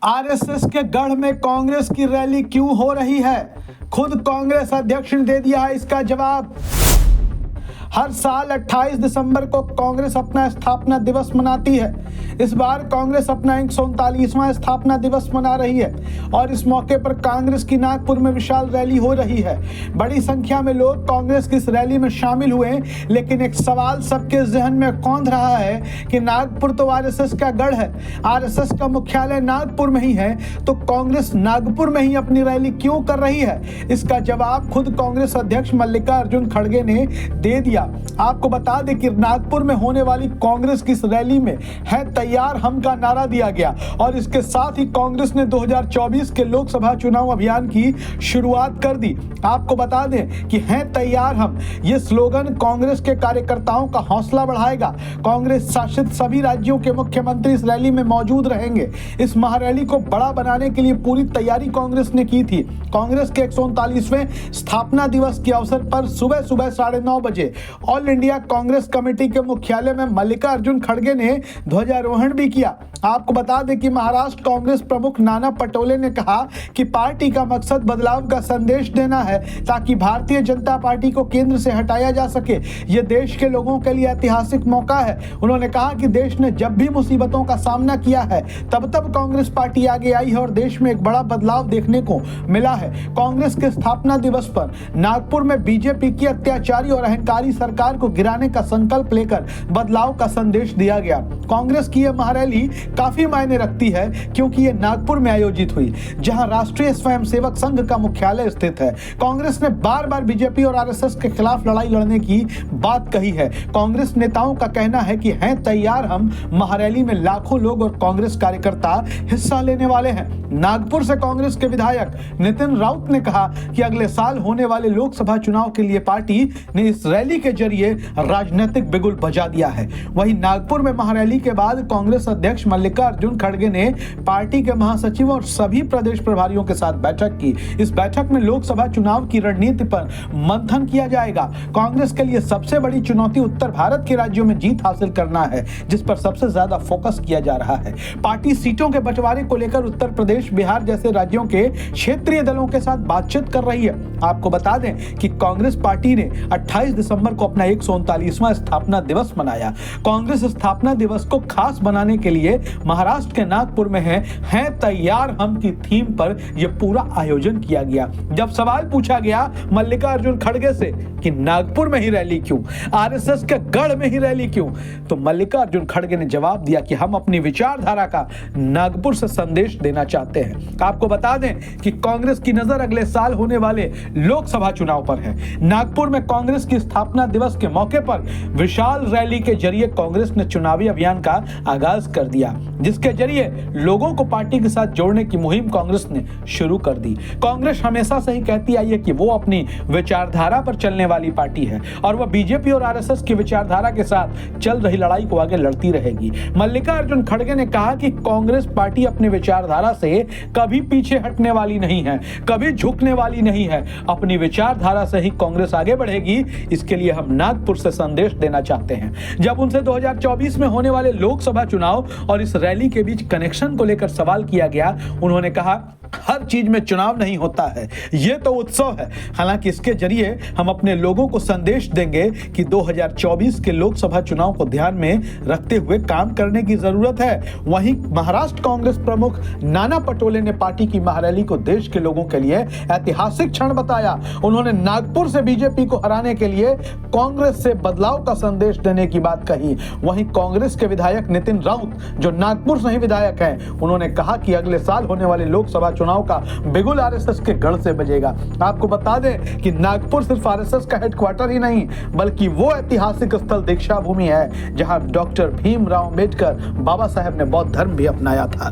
RSS के गढ़ में कांग्रेस की रैली क्यों हो रही है? खुद कांग्रेस अध्यक्ष ने दे दिया है इसका जवाब। हर साल 28 दिसंबर को कांग्रेस अपना स्थापना दिवस मनाती है। इस बार कांग्रेस अपना 139वां स्थापना दिवस मना रही है और इस मौके पर कांग्रेस की नागपुर में विशाल रैली हो रही है। बड़ी संख्या में लोग कांग्रेस की इस रैली में शामिल हुए, लेकिन एक सवाल सबके जहन में कौंध रहा है कि नागपुर तो आरएसएस का गढ़ है, आरएसएस का मुख्यालय नागपुर में ही है, तो कांग्रेस नागपुर में ही अपनी रैली क्यों कर रही है? इसका जवाब खुद कांग्रेस अध्यक्ष मल्लिकार्जुन खड़गे ने दे दिया। आपको बता दें कि नागपुर में होने वाली कांग्रेस की इस रैली में है तैयार हम का नारा दिया गया और इसके साथ ही कांग्रेस ने 2024 के लोकसभा चुनाव अभियान की शुरुआत कर दी। आपको बता दें कि है तैयार हम, ये स्लोगन कांग्रेस के कार्यकर्ताओं का हौसला बढ़ाएगा। कांग्रेस शासित सभी राज्यों के मुख्यमंत्री इस रैली में मौजूद रहेंगे। इस महारैली को बड़ा बनाने के लिए पूरी तैयारी कांग्रेस ने की थी। कांग्रेस के 139वें स्थापना दिवस के अवसर पर सुबह 9:30 बजे ऑल इंडिया कांग्रेस कमेटी के मुख्यालय में मल्लिकार्जुन खड़गे ने ध्वजारोहण भी किया। आपको बता दें कि महाराष्ट्र कांग्रेस प्रमुख नाना पटोले ने कहा कि पार्टी का मकसद बदलाव का संदेश देना है ताकि भारतीय जनता पार्टी को केंद्र से हटाया जा सके। यह देश के लोगों के लिए ऐतिहासिक मौका है। उन्होंने कहा कि देश ने जब भी मुसीबतों का सामना किया है तब कांग्रेस पार्टी आगे आई है और देश में एक बड़ा बदलाव देखने को मिला है। कांग्रेस के स्थापना दिवस पर नागपुर में बीजेपी की अत्याचारी और अहंकारी सरकार को गिराने का संकल्प लेकर बदलाव का संदेश दिया गया। कांग्रेस की यह महारैली काफी मायने रखती है क्योंकि यह नागपुर में आयोजित हुई, जहां राष्ट्रीय स्वयंसेवक संघ का मुख्यालय स्थित है। कांग्रेस ने बार-बार बीजेपी और आरएसएस के खिलाफ लड़ाई लड़ने की बात कही है। कांग्रेस नेताओं का कहना है कि हैं तैयार हम, महारैली में लाखों लोग और कांग्रेस कार्यकर्ता हिस्सा लेने वाले हैं। नागपुर से कांग्रेस के विधायक नितिन राउत ने कहा कि अगले साल होने वाले लोकसभा चुनाव के लिए पार्टी ने इस रैली के जरिए राजनीतिक बिगुल बजा दिया है। वहीं नागपुर में महारैली के बाद कांग्रेस अध्यक्ष मल्लिकार्जुन खड़गे ने पार्टी के महासचिव और सभी प्रदेश प्रभारियों के साथ बैठक की। इस बैठक में लोकसभा चुनाव की रणनीति पर मंथन किया जाएगा। कांग्रेस के लिए सबसे बड़ी चुनौती उत्तर भारत के राज्यों में जीत हासिल करना है, जिस पर सबसे ज्यादा फोकस किया जा रहा है। पार्टी सीटों के बंटवारे को लेकर उत्तर प्रदेश, बिहार जैसे राज्यों के क्षेत्रीय दलों के साथ बातचीत कर रही है। आपको बता दें कि कांग्रेस पार्टी ने 28 दिसंबर को अपना 139वां स्थापना दिवस मनाया। कांग्रेस स्थापना दिवस को खास बनाने के लिए महाराष्ट्र के नागपुर में है तैयार हम की थीम पर यह पूरा आयोजन किया गया। जब सवाल पूछा गया मल्लिकार्जुन खड़गे से कि नागपुर में ही रैली क्यों, आरएसएस के गढ़ में ही रैली क्यों, तो मल्लिकार्जुन खड़गे ने जवाब दिया कि हम अपनी विचारधारा का नागपुर से संदेश देना चाहते हैं। आपको बता दें कि कांग्रेस की नजर अगले साल होने वाले लोकसभा चुनाव पर है। नागपुर में कांग्रेस की स्थापना दिवस के मौके पर विशाल रैली के जरिए कांग्रेस ने चुनावी अभियान का आगाज कर दिया, जिसके जरिए लोगों को पार्टी के साथ जोड़ने की मुहिम कांग्रेस ने शुरू कर दी। कांग्रेस हमेशा से ही कहती आई है कि वो अपनी विचारधारा पर चलने वाली पार्टी है और वह बीजेपी और आरएसएस की विचारधारा के साथ चल रही लड़ाई को आगे लड़ती रहेगी। मल्लिकार्जुन खड़गे ने कहा कि कांग्रेस पार्टी अपनी विचारधारा से कभी पीछे हटने वाली नहीं है, कभी झुकने वाली नहीं है। अपनी विचारधारा से ही कांग्रेस आगे बढ़ेगी। इसके लिए हम नागपुर से संदेश देना चाहते हैं। जब उनसे 2024 में होने वाले लोकसभा चुनाव और इस रैली के बीच कनेक्शन को लेकर सवाल किया गया, उन्होंने कहा हर चीज में चुनाव नहीं होता है, यह तो उत्सव है। हालांकि इसके जरिए हम अपने लोगों को संदेश देंगे कि 2024 के लोकसभा चुनाव को ध्यान में रखते हुए काम करने की जरूरत है। वहीं महाराष्ट्र कांग्रेस प्रमुख नाना पटोले ने पार्टी की महारैली को देश के लोगों के लिए ऐतिहासिक क्षण बताया। उन्होंने नागपुर से बीजेपी को हराने के लिए कांग्रेस से बदलाव का संदेश देने की बात कही। वहीं कांग्रेस के विधायक नितिन राउत, जो नागपुर से ही विधायक हैं, उन्होंने कहा कि अगले साल होने वाले लोकसभा चुनाव का बिगुल आरएसएस के गढ़ से बजेगा। आपको बता दें कि नागपुर सिर्फ आरएसएस का हेडक्वार्टर ही नहीं, बल्कि वो ऐतिहासिक स्थल दीक्षा भूमि है जहां डॉक्टर भीमराव अंबेडकर बाबा साहेब ने बौद्ध धर्म भी अपनाया था।